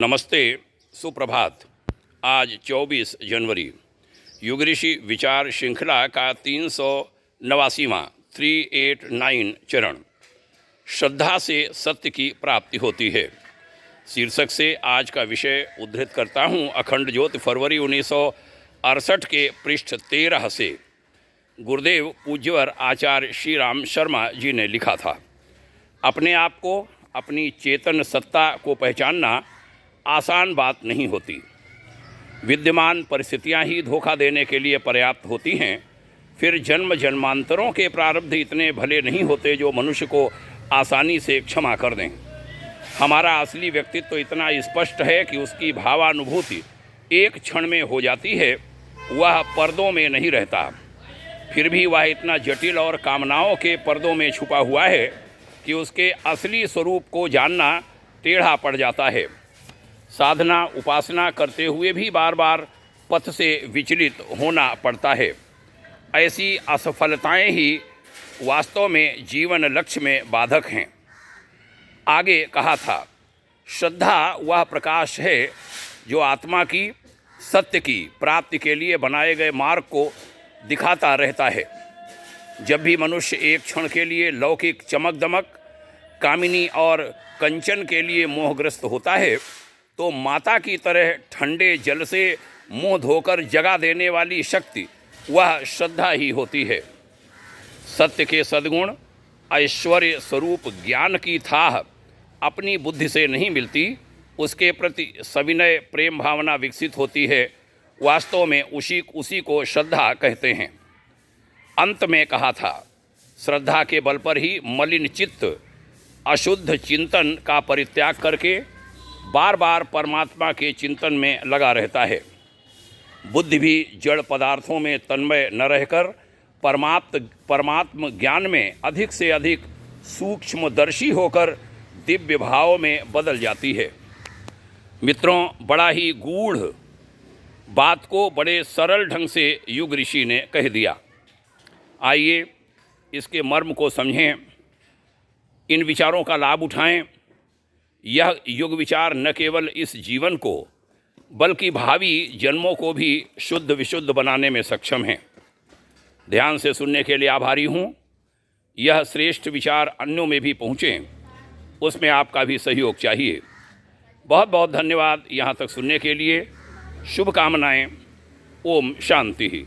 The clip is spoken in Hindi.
नमस्ते, सुप्रभात। आज 24 जनवरी युग ऋषि विचार श्रृंखला का 389वां 389 चरण श्रद्धा से सत्य की प्राप्ति होती है शीर्षक से आज का विषय उद्धृत करता हूँ। अखंड ज्योति फरवरी 1968 के पृष्ठ 13 से गुरुदेव पूज्यवर आचार्य श्री राम शर्मा जी ने लिखा था। अपने आप को, अपनी चेतन सत्ता को पहचानना आसान बात नहीं होती। विद्यमान परिस्थितियां ही धोखा देने के लिए पर्याप्त होती हैं। फिर जन्म जन्मांतरों के प्रारब्ध इतने भले नहीं होते जो मनुष्य को आसानी से क्षमा कर दें। हमारा असली व्यक्तित्व इतना स्पष्ट है कि उसकी भावानुभूति एक क्षण में हो जाती है, वह पर्दों में नहीं रहता। फिर भी वह इतना जटिल और कामनाओं के पर्दों में छुपा हुआ है कि उसके असली स्वरूप को जानना टेढ़ा पड़ जाता है। साधना उपासना करते हुए भी बार बार पथ से विचलित होना पड़ता है। ऐसी असफलताएं ही वास्तव में जीवन लक्ष्य में बाधक हैं। आगे कहा था, श्रद्धा वह प्रकाश है जो आत्मा की सत्य की प्राप्ति के लिए बनाए गए मार्ग को दिखाता रहता है। जब भी मनुष्य एक क्षण के लिए लौकिक चमक दमक, कामिनी और कंचन के लिए मोहग्रस्त होता है तो माता की तरह ठंडे जल से मुंह धोकर जगा देने वाली शक्ति वह श्रद्धा ही होती है। सत्य के सद्गुण, ऐश्वर्य स्वरूप ज्ञान की थाह अपनी बुद्धि से नहीं मिलती, उसके प्रति सविनय प्रेम भावना विकसित होती है। वास्तव में उसी को श्रद्धा कहते हैं। अंत में कहा था, श्रद्धा के बल पर ही मलिन चित्त अशुद्ध चिंतन का परित्याग करके बार बार परमात्मा के चिंतन में लगा रहता है। बुद्धि भी जड़ पदार्थों में तन्मय न रहकर परमात्म ज्ञान में अधिक से अधिक सूक्ष्मदर्शी होकर दिव्य भाव में बदल जाती है। मित्रों, बड़ा ही गूढ़ बात को बड़े सरल ढंग से युग ऋषि ने कह दिया। आइए इसके मर्म को समझें, इन विचारों का लाभ उठाएं। यह युग विचार न केवल इस जीवन को बल्कि भावी जन्मों को भी शुद्ध विशुद्ध बनाने में सक्षम हैं। ध्यान से सुनने के लिए आभारी हूँ। यह श्रेष्ठ विचार अन्यों में भी पहुँचें, उसमें आपका भी सहयोग चाहिए। बहुत बहुत धन्यवाद यहाँ तक सुनने के लिए। शुभकामनाएं। ओम शांति।